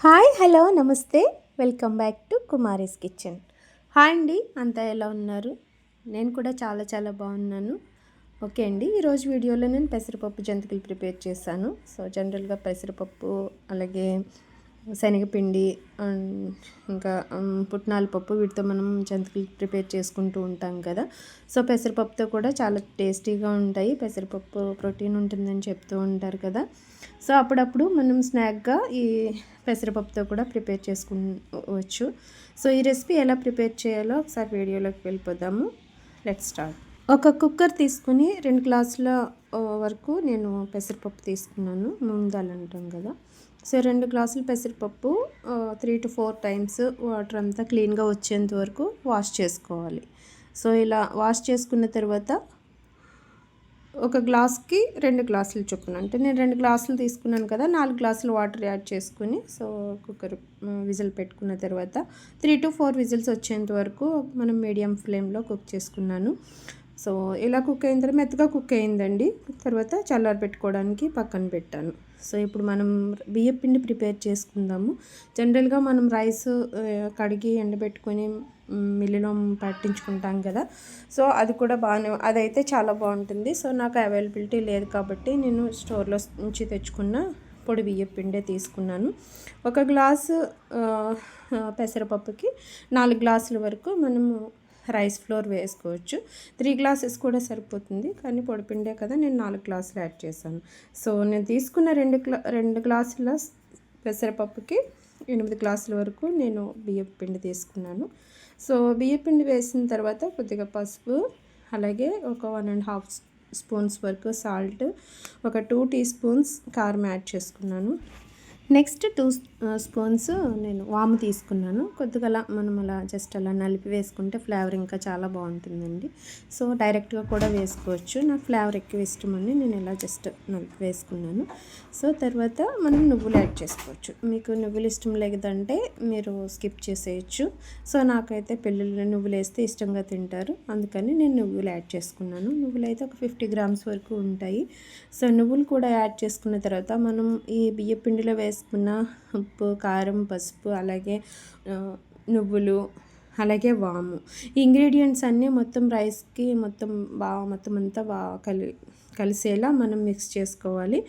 Hi hello నమస్తే welcome back to Kumari's kitchen. Hi అండి, అంతా ఎలా ఉన్నారు? నేను కూడా చాలా చాలా బాగున్నాను. ఓకే అండి, ఈరోజు వీడియోలో నేను పెసరపప్పు జంతికలు ప్రిపేర్ చేశాను. సో జనరల్గా పెసరపప్పు అలాగే శనగపిండి ఇంకా పుట్నాల పప్పు వీటితో మనం జంతికలు ప్రిపేర్ చేసుకుంటూ ఉంటాం కదా. సో పెసరపప్పుతో కూడా చాలా టేస్టీగా ఉంటాయి. పెసరపప్పు ప్రోటీన్ ఉంటుందని చెప్తూ ఉంటారు కదా. సో అప్పుడప్పుడు మనం స్నాక్గా ఈ పెసరపప్పుతో కూడా ప్రిపేర్ చేసుకోవచ్చు. సో ఈ రెసిపీ ఎలా ప్రిపేర్ చేయాలో ఒకసారి వీడియోలోకి వెళ్ళిపోదాము. Let's start. ఒక కుక్కర్ తీసుకుని 2 గ్లాసుల వరకు నేను పెసరపప్పు తీసుకున్నాను. ముందాలు అంటాం కదా. సో 2 గ్లాసులు పెసరపప్పు 3 to 4 టైమ్స్ వాటర్ అంతా క్లీన్గా వచ్చేంత వరకు వాష్ చేసుకోవాలి. సో ఇలా వాష్ చేసుకున్న తర్వాత ఒక గ్లాస్కి 2 గ్లాసులు చొప్పున, అంటే నేను 2 గ్లాసులు తీసుకున్నాను కదా, 4 గ్లాసులు వాటర్ యాడ్ చేసుకుని సో కుక్కర్ విజిల్ పెట్టుకున్న తర్వాత 3 to 4 విజిల్స్ వచ్చేంత వరకు మనం మీడియం ఫ్లేమ్లో కుక్ చేసుకున్నాను. సో ఇలా కుక్ అయిన తర్వాత మెత్తగా కుక్ అయిందండి. తర్వాత చల్లారి పెట్టుకోవడానికి పక్కన పెట్టాను. సో ఇప్పుడు మనం బియ్యం పిండి ప్రిపేర్ చేసుకుందాము. జనరల్గా మనం రైస్ కడిగి ఎండబెట్టుకొని మిల్లులో పట్టించుకుంటాం కదా. సో అది కూడా అదైతే చాలా బాగుంటుంది. సో నాకు అవైలబిలిటీ లేదు కాబట్టి నేను స్టోర్లో నుంచి తెచ్చుకున్న పొడి బియ్యం పిండే తీసుకున్నాను. ఒక గ్లాసు పెసరపప్పుకి 4 గ్లాసుల వరకు మనము రైస్ ఫ్లోర్ వేసుకోవచ్చు. 3 గ్లాసెస్ కూడా సరిపోతుంది, కానీ పొడిపిండే కదా నేను 4 గ్లాసులు యాడ్ చేశాను. సో నేను తీసుకున్న 2 గ్లాసుల పెసరపప్పుకి 8 గ్లాసుల వరకు నేను బియ్యం పిండి తీసుకున్నాను. సో బియ్యం పిండి వేసిన తర్వాత కొద్దిగా పసుపు, అలాగే ఒక 1.5 స్పూన్స్ వరకు సాల్ట్, ఒక 2 టీ స్పూన్స్ కారం యాడ్ చేసుకున్నాను. నెక్స్ట్ 2 స్పూన్స్ నేను వాము తీసుకున్నాను. కొద్దిగా మనం అలా జస్ట్ అలా నలిపి వేసుకుంటే ఫ్లేవర్ ఇంకా చాలా బాగుంటుందండి. సో డైరెక్ట్గా కూడా వేసుకోవచ్చు. నాకు ఫ్లేవర్ ఎక్కువ ఇష్టం అండి, నేను ఇలా జస్ట్ నలిపి వేసుకున్నాను. సో తర్వాత మనం నువ్వులు యాడ్ చేసుకోవచ్చు. మీకు నువ్వులు ఇష్టం లేదంటే మీరు స్కిప్ చేసేయచ్చు. సో నాకైతే పిల్లలు నువ్వులు వేస్తే ఇష్టంగా తింటారు, అందుకని నేను నువ్వులు యాడ్ చేసుకున్నాను. నువ్వులు అయితే ఒక 50 గ్రామ్స్ వరకు ఉంటాయి. సో నువ్వులు కూడా యాడ్ చేసుకున్న తర్వాత మనం ఈ బియ్య పిండిలో వేసుకున్న ఉప్పు, కారం, పసుపు, అలాగే నువ్వులు, అలాగే వాము, ఈ ఇంగ్రీడియంట్స్ అన్నీ మొత్తం రైస్కి మొత్తం అంతా బాగా కలిసేలా మనం మిక్స్ చేసుకోవాలి.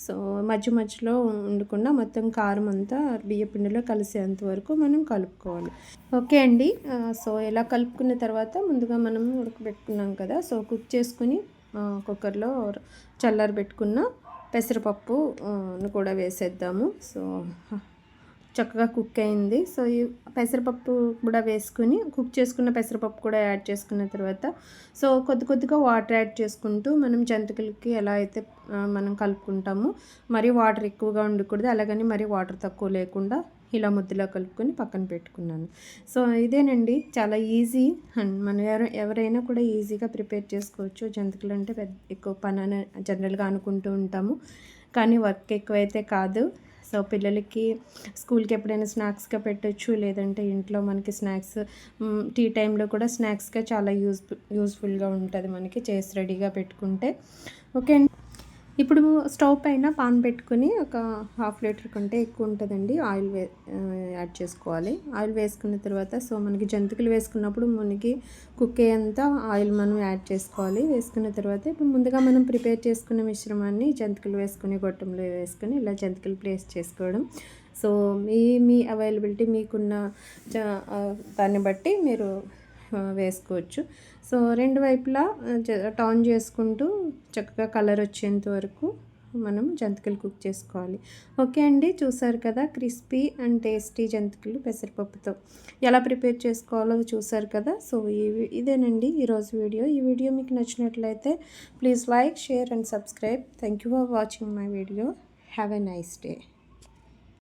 సో మధ్యలో ఉండకుండా మొత్తం కారం అంతా బియ్య పిండిలో కలిసేంత వరకు మనం కలుపుకోవాలి. ఓకే అండి. సో ఇలా కలుపుకున్న తర్వాత ముందుగా మనం ఉడకబెట్టుకున్నాం కదా, సో కుక్ చేసుకుని కుక్కర్లో చల్లారి పెట్టుకున్న పెసరపప్పు కూడా వేసేద్దాము. సో చక్కగా కుక్ అయింది. సో ఈ పెసరపప్పు కూడా వేసుకుని కుక్ చేసుకున్న పెసరపప్పు కూడా యాడ్ చేసుకున్న తర్వాత సో కొద్దిగా వాటర్ యాడ్ చేసుకుంటూ మనం జంతికలకి ఎలా అయితే మనం కలుపుకుంటామో, మరి వాటర్ ఎక్కువగా ఉండకూడదు, అలాగని మరి వాటర్ తక్కువ లేకుండా ఇలా ముద్దలా కలుపుకొని పక్కన పెట్టుకున్నాను. సో ఇదేనండి, చాలా ఈజీ అండ్ మనం ఎవరైనా కూడా ఈజీగా ప్రిపేర్ చేసుకోవచ్చు. జంతికలు అంటే ఎక్కువ పని అని జనరల్గా అనుకుంటూ ఉంటాము, కానీ వర్క్ ఎక్కువైతే కాదు. సో పిల్లలకి స్కూల్కి ఎప్పుడైనా స్నాక్స్గా పెట్టచ్చు, లేదంటే ఇంట్లో మనకి స్నాక్స్ టీ టైంలో కూడా స్నాక్స్గా చాలా యూస్ఫుల్గా ఉంటుంది మనకి చేసి రెడీగా పెట్టుకుంటే. ఓకే అండి, ఇప్పుడు స్టవ్ పైన పాన్ పెట్టుకుని ఒక 1/2 లీటర్ కంటే ఎక్కువ ఉంటుందండి ఆయిల్ యాడ్ చేసుకోవాలి. ఆయిల్ వేసుకున్న తర్వాత సో మనకి జంతికలు వేసుకున్నప్పుడు మనకి కుక్ అయ్యేంత ఆయిల్ మనం యాడ్ చేసుకోవాలి. వేసుకున్న తర్వాత ఇప్పుడు ముందుగా మనం ప్రిపేర్ చేసుకున్న మిశ్రమాన్ని జంతికలు వేసుకుని గొట్టంలో వేసుకొని ఇలా జంతికలు ప్లేస్ చేసుకోవడం. సో మీ అవైలబిలిటీ మీకున్న దాన్ని బట్టి మీరు వేసుకోవచ్చు. సో 2 వైపులా టర్న్ చేసుకుంటూ చక్కగా కలర్ వచ్చేంత వరకు మనం జంతికలు కుక్ చేసుకోవాలి. ఓకే అండి, చూసారు కదా క్రిస్పీ అండ్ టేస్టీ జంతికలు పెసరపప్పుతో ఎలా ప్రిపేర్ చేసుకోవాలో చూసారు కదా. సో ఇదేనండి ఈరోజు వీడియో. ఈ వీడియో మీకు నచ్చినట్లయితే please like, share and subscribe. Thank you for watching my video. Have a nice day.